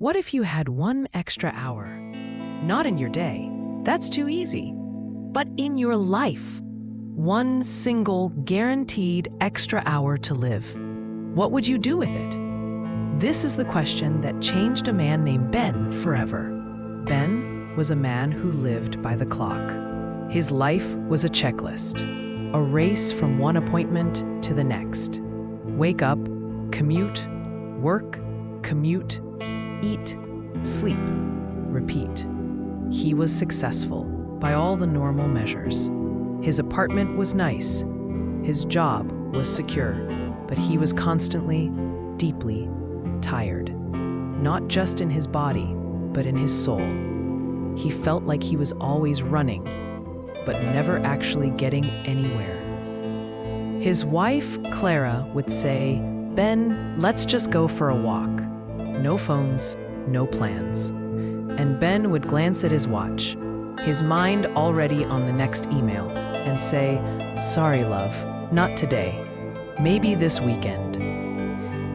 What if you had one extra hour? Not in your day, that's too easy, but in your life. One single, guaranteed extra hour to live. What would you do with it? This is the question that changed a man named Ben forever. Ben was a man who lived by the clock. His life was a checklist, a race from one appointment to the next. Wake up, commute, work, commute, eat, sleep, repeat. He was successful by all the normal measures. His apartment was nice. His job was secure, but he was constantly, deeply tired. Not just in his body, but in his soul. He felt like he was always running, but never actually getting anywhere. His wife, Clara, would say, "Ben, let's just go for a walk. No phones, no plans." And Ben would glance at his watch, his mind already on the next email, and say, "Sorry, love, not today. Maybe this weekend."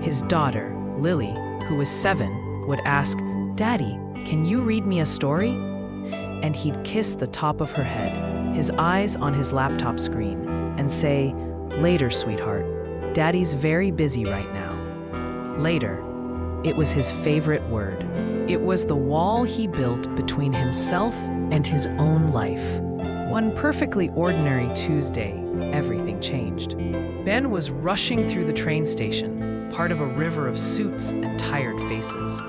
His daughter, Lily, who was 7, would ask, "Daddy, can you read me a story?" And he'd kiss the top of her head, his eyes on his laptop screen, and say, "Later, sweetheart. Daddy's very busy right now." Later. It was his favorite word. It was the wall he built between himself and his own life. One perfectly ordinary Tuesday, everything changed. Ben was rushing through the train station, part of a river of suits and tired faces.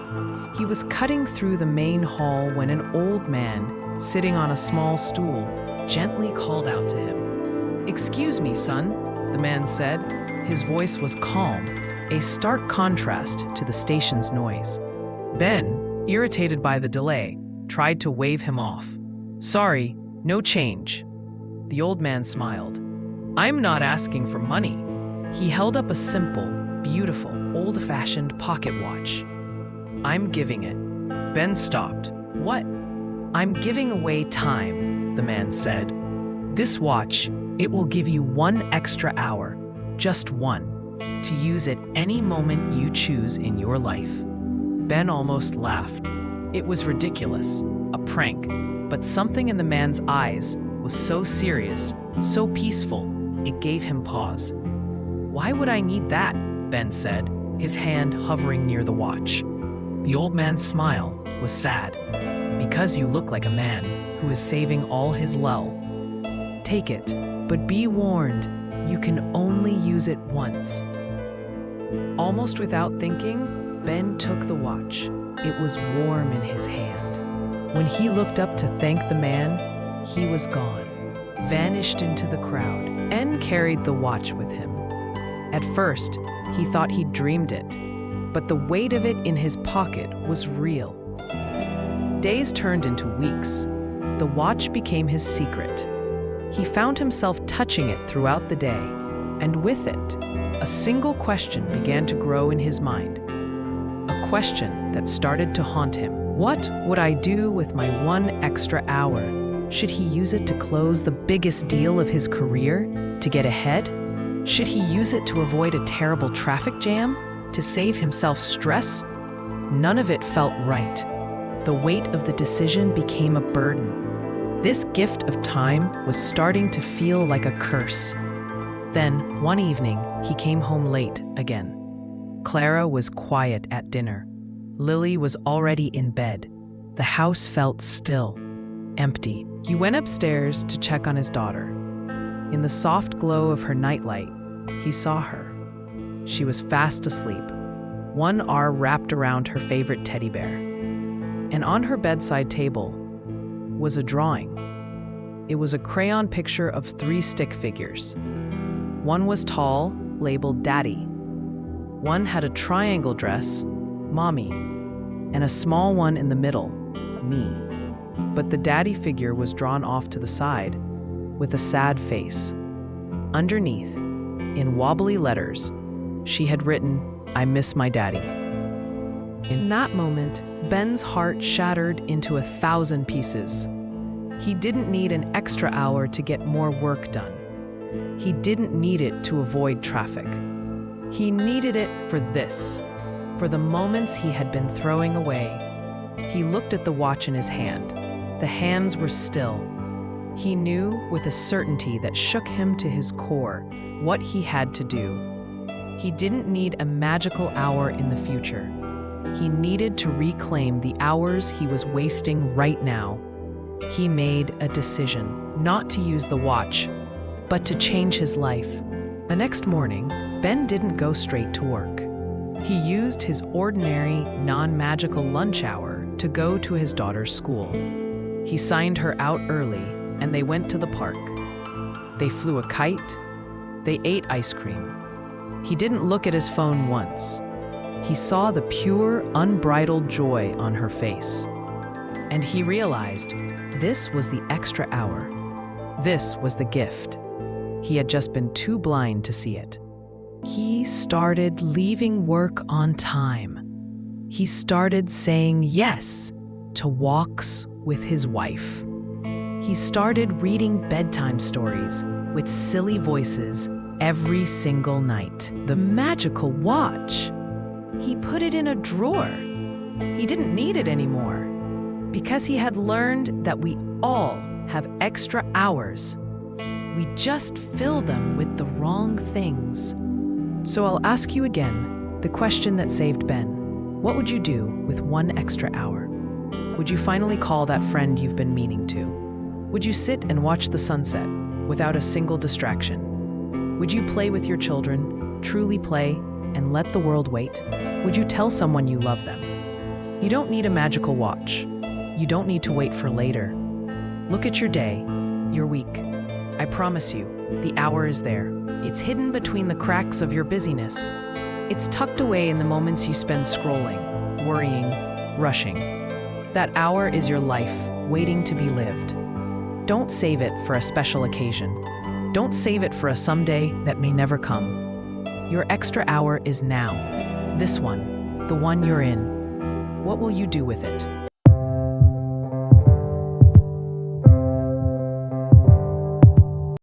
He was cutting through the main hall when an old man, sitting on a small stool, gently called out to him. "Excuse me, son," the man said. His voice was calm, a stark contrast to the station's noise. Ben, irritated by the delay, tried to wave him off. "Sorry, no change." The old man smiled. "I'm not asking for money." He held up a simple, beautiful, old-fashioned pocket watch. "I'm giving it." Ben stopped. "What?" "I'm giving away time," the man said. "This watch, it will give you one extra hour, just one, to use at any moment you choose in your life." Ben almost laughed. It was ridiculous, a prank, but something in the man's eyes was so serious, so peaceful, it gave him pause. "Why would I need that?" Ben said, his hand hovering near the watch. The old man's smile was sad. "Because you look like a man who is saving all his lull. Take it, but be warned, you can only use it once." Almost without thinking, Ben took the watch. It was warm in his hand. When he looked up to thank the man, he was gone, vanished into the crowd, and carried the watch with him. At first, he thought he'd dreamed it, but the weight of it in his pocket was real. Days turned into weeks. The watch became his secret. He found himself touching it throughout the day, and with it, a single question began to grow in his mind. A question that started to haunt him. What would I do with my one extra hour? Should he use it to close the biggest deal of his career? To get ahead? Should he use it to avoid a terrible traffic jam? To save himself stress? None of it felt right. The weight of the decision became a burden. This gift of time was starting to feel like a curse. Then, one evening, he came home late again. Clara was quiet at dinner. Lily was already in bed. The house felt still, empty. He went upstairs to check on his daughter. In the soft glow of her nightlight, he saw her. She was fast asleep, one arm wrapped around her favorite teddy bear. And on her bedside table was a drawing. It was a crayon picture of 3 stick figures. One was tall, labeled Daddy. One had a triangle dress, Mommy, and a small one in the middle, Me. But the Daddy figure was drawn off to the side, with a sad face. Underneath, in wobbly letters, she had written, "I miss my daddy." In that moment, Ben's heart shattered into 1,000 pieces. He didn't need an extra hour to get more work done. He didn't need it to avoid traffic. He needed it for this. For the moments he had been throwing away, he looked at the watch in his hand. The hands were still. He knew with a certainty that shook him to his core what he had to do. He didn't need a magical hour in the future. He needed to reclaim the hours he was wasting right now. He made a decision not to use the watch, but to change his life. The next morning, Ben didn't go straight to work. He used his ordinary, non-magical lunch hour to go to his daughter's school. He signed her out early, and they went to the park. They flew a kite. They ate ice cream. He didn't look at his phone once. He saw the pure, unbridled joy on her face. And he realized this was the extra hour. This was the gift. He had just been too blind to see it. He started leaving work on time. He started saying yes to walks with his wife. He started reading bedtime stories with silly voices every single night. The magical watch. He put it in a drawer. He didn't need it anymore because he had learned that we all have extra hours. We just fill them with the wrong things. So I'll ask you again the question that saved Ben. What would you do with one extra hour? Would you finally call that friend you've been meaning to? Would you sit and watch the sunset without a single distraction? Would you play with your children, truly play, and let the world wait? Would you tell someone you love them? You don't need a magical watch. You don't need to wait for later. Look at your day, your week. I promise you, the hour is there. It's hidden between the cracks of your busyness. It's tucked away in the moments you spend scrolling, worrying, rushing. That hour is your life, waiting to be lived. Don't save it for a special occasion. Don't save it for a someday that may never come. Your extra hour is now. This one, the one you're in. What will you do with it?